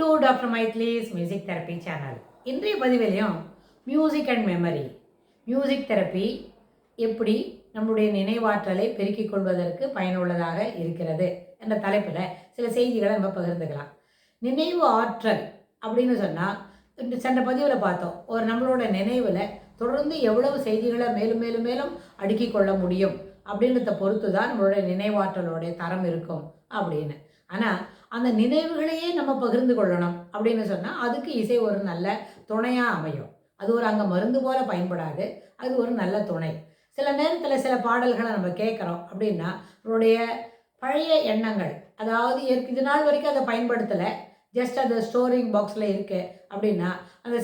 To doctor Maithili's music therapy channel. இன்றைய பதிவிலையும் music and memory, music therapy எப்படி நம்முடைய நினைவாற்றலை பெருக்கிக் கொள்வதற்கு பயனுள்ளதாக இருக்கிறது என்ற தலைப்பில் சில செய்திகளை நம்ம பகிர்ந்துக்கலாம். நினைவு ஆற்றல் அப்படின்னு சொன்னால், சென்ற பதிவில் பார்த்தோம், ஒரு நம்மளோட நினைவில் தொடர்ந்து எவ்வளவு செய்திகளை மேலும் மேலும் மேலும் அடுக்கி கொள்ள முடியும் அப்படின்றத பொறுத்து தான் நம்மளுடைய நினைவாற்றலோடைய தரம் இருக்கும் அப்படின்னு. ஆனால் அந்த நினைவுகளையே நம்ம பகிர்ந்து கொள்ளணும் அப்படின்னு சொன்னால் அதுக்கு இசை ஒரு நல்ல துணையாக அமையும். அது ஒரு அங்கே மருந்து போல பயன்படாது, அது ஒரு நல்ல துணை. சில நேரத்தில் சில பாடல்களை நம்ம கேட்குறோம் அப்படின்னா நம்மளுடைய பழைய எண்ணங்கள், அதாவது இது நாள் வரைக்கும் அதை பயன்படுத்தலை, ஜஸ்ட் அது ஸ்டோரிங் பாக்ஸில் இருக்குது அப்படின்னா அந்த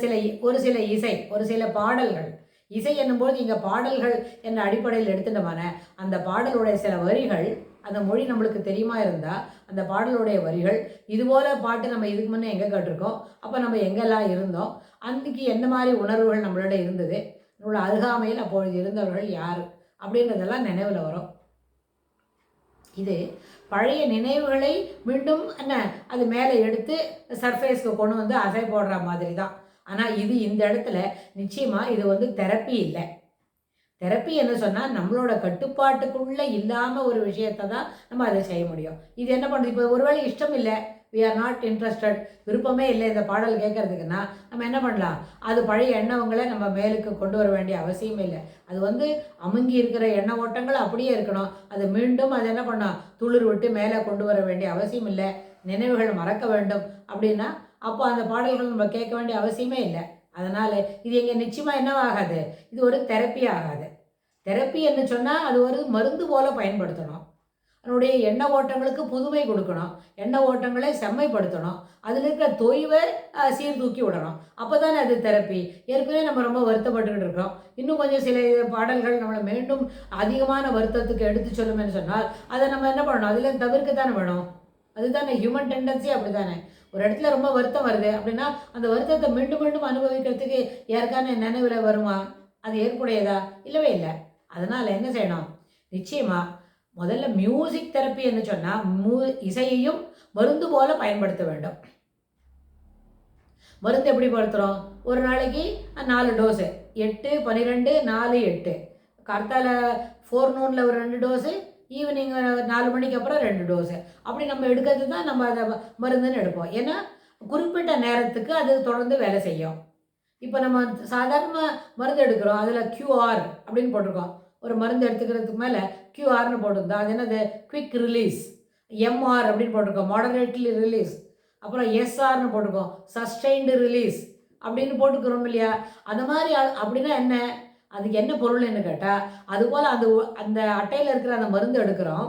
ஒரு சில இசை, ஒரு சில பாடல்கள், இசை என்னும்போது இங்கே பாடல்கள் என்ற அடிப்படையில் எடுத்துட்டோமான அந்த பாடலுடைய சில வரிகள், அந்த மொழி நம்மளுக்கு தெரியுமா இருந்தால் அந்த பாடலுடைய வரிகள், இதுபோல் பாட்டு நம்ம இதுக்கு முன்னே எங்கே கேட்டிருக்கோம், அப்போ நம்ம எங்கெல்லாம் இருந்தோம், அன்றைக்கி எந்த மாதிரி உணர்வுகள் நம்மளோட இருந்தது, நம்மளோட அருகாமையில் அப்பொழுது இருந்தவர்கள் யார் அப்படின்றதெல்லாம் நினைவில் வரும். இது பழைய நினைவுகளை மீண்டும் அது மேலே எடுத்து சர்ஃபேஸ்க்கு கொண்டு வந்து அசை போடுற மாதிரி தான். ஆனால் இது இந்த இடத்துல நிச்சயமாக இது தெரப்பி இல்லை. தெரப்பி என்ன சொன்னால் நம்மளோட கட்டுப்பாட்டுக்குள்ளே இல்லாமல் ஒரு விஷயத்தை தான் நம்ம அதை செய்ய முடியும். இது என்ன பண்ணுறது, இப்போ ஒருவேளை இஷ்டம் இல்லை, வி ஆர் நாட் இன்ட்ரெஸ்டட், விருப்பமே இல்லை இந்த பாடல் கேட்கறதுக்குன்னா நம்ம என்ன பண்ணலாம், அது பழைய எண்ணங்களை நம்ம மேலுக்கு கொண்டு வர வேண்டிய அவசியமே இல்லை. அது அமுங்கி இருக்கிற எண்ண ஓட்டங்கள் அப்படியே இருக்கணும். அது மீண்டும் அது என்ன பண்ணோம், துளிர் விட்டு மேலே கொண்டு வர வேண்டிய அவசியம் இல்லை. நினைவுகள் மறக்க வேண்டும் அப்படின்னா அப்போ அந்த பாடல்கள் நம்ம கேட்க வேண்டிய அவசியமே இல்லை. அதனால் இது எங்கே நிச்சயமாக என்னவாகாது, இது ஒரு தெரப்பி ஆகாது. தெரப்பி என்று சொன்னால் அது ஒரு மருந்து போல பயன்படுத்தணும். அதனுடைய எண்ண ஓட்டங்களுக்கு புதுமை கொடுக்கணும், எண்ண ஓட்டங்களை செம்மைப்படுத்தணும், அதில் இருக்கிற தொய்வை சீர்தூக்கி விடணும். அப்போ தானே அது தெரப்பி. ஏற்கனவே நம்ம ரொம்ப வருத்தப்பட்டுக்கிட்டு இருக்கோம், இன்னும் கொஞ்சம் சில பாடல்கள் நம்மளை மீண்டும் அதிகமான வருத்தத்துக்கு எடுத்து சொல்லுமென்னு சொன்னால் அதை நம்ம என்ன பண்ணணும், அதில் தவிர்க்க தானே வேணும். அதுதானே ஹியூமன் டெண்டன்சி. அப்படி தானே ஒரு இடத்துல ரொம்ப வருத்தம் வருது அப்படின்னா அந்த வருத்தத்தை மீண்டும் மீண்டும் அனுபவிக்கிறதுக்கு யாருக்கான நினைவில் வருமா, அது ஏற்புடையதா, இல்லவே இல்லை. அதனால் என்ன செய்யணும், நிச்சயமாக முதல்ல மியூசிக் தெரப்பி என்று சொன்னால் இசையையும் மருந்து போல பயன்படுத்த வேண்டும். மருந்து எப்படி படுத்துகிறோம், ஒரு நாளைக்கு 4 டோஸு, 8, 12, 4, 8, கார்த்தால ஃபோர்நூனில் ஒரு 2 டோஸு, ஈவினிங் 4 மணிக்கு அப்புறம் 2 டோஸு, அப்படி நம்ம எடுக்கிறது தான் நம்ம அதை மருந்துன்னு எடுப்போம். ஏன்னா குறிப்பிட்ட நேரத்துக்கு அது தொடர்ந்து வேலை செய்யும். இப்போ நம்ம சாதாரண மருந்து எடுக்கிறோம், அதில் QR அப்படின்னு போட்டிருக்கோம். ஒரு மருந்து எடுத்துக்கிறதுக்கு மேலே QRன்னு போட்டிருந்தோம், அது என்னது, குவிக் ரிலீஸ். MR அப்படின்னு போட்டிருக்கோம், மாடரேட்லி ரிலீஸ். அப்புறம் SRன்னு போட்டிருக்கோம், சஸ்டெயின்டு ரிலீஸ் அப்படின்னு போட்டுக்கிறோம் இல்லையா. அந்த மாதிரி அப்படின்னா என்ன, அதுக்கு என்ன பொருள்னு கேட்டால், அதுபோல் அந்த அட்டையில் இருக்கிற அந்த மருந்து எடுக்கிறோம்,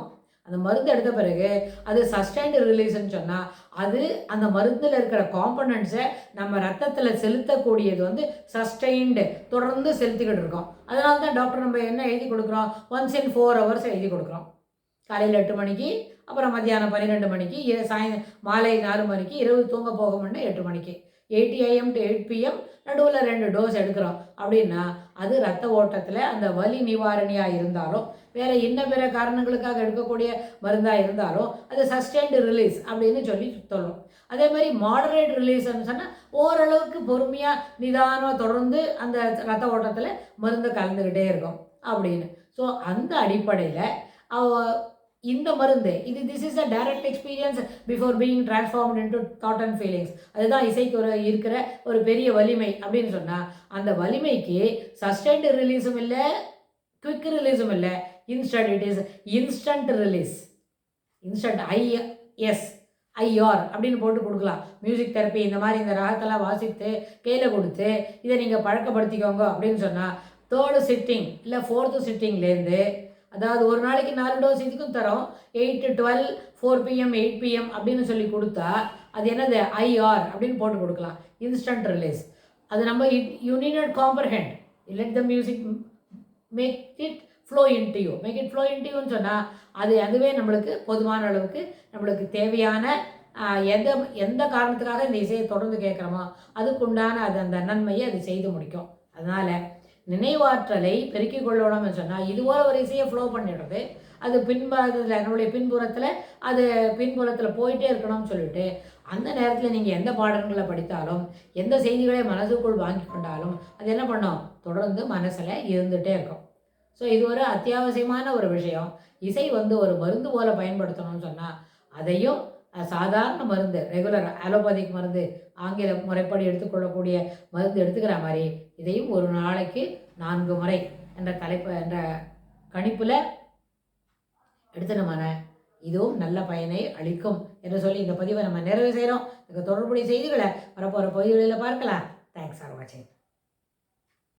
அந்த மருந்து எடுத்த பிறகு அது சஸ்டைன்டு ரிலீஸ்ன்னு சொன்னால் அது அந்த மருந்தில் இருக்கிற காம்பனண்ட்ஸை நம்ம ரத்தத்தில் செலுத்தக்கூடியது சஸ்டைன்டு தொடர்ந்து செலுத்திக்கிட்டு இருக்கோம். அதனால தான் டாக்டர் நம்ம என்ன எழுதி கொடுக்குறோம், 1 in 4 hours எழுதி கொடுக்குறோம். காலையில் 8 மணிக்கு, அப்புறம் மத்தியானம் 12 மணிக்கு, மாலை 4 மணிக்கு, இரவு தூங்க போக முன்னே 8 மணிக்கு, 8 AM to 8 PM நடுவில் 2 டோஸ் எடுக்கிறோம். அப்படின்னா அது ரத்த ஓட்டத்தில் அந்த வலி நிவாரணியாக இருந்தாலும் வேறு இன்ன பிற காரணங்களுக்காக எடுக்கக்கூடிய மருந்தாக இருந்தாலும் அது சஸ்டெயின்டு ரிலீஸ் அப்படின்னு சொல்லும். அதே மாதிரி மாடரேட் ரிலீஸ்ன்னு சொன்னால் ஓரளவுக்கு பொறுமையாக நிதானம் தொடர்ந்து அந்த ரத்த ஓட்டத்தில் மருந்து கலந்துக்கிட்டே இருக்கும் அப்படின்னு. ஸோ அந்த அடிப்படையில் இந்த மருந்து this is a direct experience before being transformed into thought and feelings. அதுதான் இசைக்கு இருக்கிற ஒரு பெரிய வலிமை அப்படின்னு சொன்னால், அந்த வலிமைக்கு சஸ்டைன்டு ரிலீஸும் இல்லை, குவிக் ரிலீஸும் இல்லை. Instant, it is instant release. Instant, IR அப்படின்னு போட்டு கொடுக்கலாம். மியூசிக் தெரப்பி இந்த மாதிரி இந்த ராகத்தெல்லாம் வாசித்து கையில் கொடுத்து இதை நீங்கள் பழக்கப்படுத்திக்கோங்க அப்படின்னு சொன்னால் 3rd சிட்டிங் இல்லை 4th சிட்டிங்லேருந்து, அதாவது ஒரு நாளைக்கு 4 டோஸ் இதுக்கும் தரோம், 8, 12, 4 PM, 8 PM அப்படின்னு சொல்லி கொடுத்தா அது என்னது, IR அப்படின்னு போட்டு கொடுக்கலாம், இன்ஸ்டன்ட் ரிலீஸ். அது நம்ம you need not comprehend, let the music make it flow into you, make it flow into யூன்னு சொன்னால் அதுவே நம்மளுக்கு போதுமான அளவுக்கு நம்மளுக்கு தேவையான எந்த காரணத்துக்காக இந்த இசையை தொடர்ந்து கேட்குறோமோ அதுக்குண்டான அந்த நன்மையை அது செய்து முடிக்கும். அதனால் நினைவாற்றலை பெருக்கிக் கொள்ளணும்னு சொன்னால் இதுபோல் ஒரு இசையை ஃப்ளோ பண்ணிடுறது, அது நம்மளுடைய பின்புறத்தில் போயிட்டே இருக்கணும்னு சொல்லிட்டு அந்த நேரத்தில் நீங்கள் எந்த பாடல்களை படித்தாலும் எந்த செய்திகளை மனதுக்குள் வாங்கி கொண்டாலும் அது என்ன பண்ணும், தொடர்ந்து மனசில் இருந்துகிட்டே இருக்கும். ஸோ இது ஒரு அத்தியாவசியமான ஒரு விஷயம். இசை ஒரு மருந்து போல பயன்படுத்தணும்னு சொன்னால் அதையும் சாதாரண மருந்து, ரெகுலர் அலோபதிக் மருந்து, ஆங்கில முறைப்படி எடுத்துக்கொள்ளக்கூடிய மருந்து எடுத்துக்கிற மாதிரி இதையும் ஒரு நாளைக்கு 4 முறை என்ற தலைப்பு என்ற கணிப்பில் எடுத்துனமான இதுவும் நல்ல பயனை அளிக்கும் என்று சொல்லி இந்த பதிவை நம்ம நிறைவு செய்கிறோம். இதுக்கு தொடர்புடைய செய்திகளை வரப்போகிற பகுதிகளில் பார்க்கலாம். தேங்க்ஸ் ஃபார் வாட்சிங்.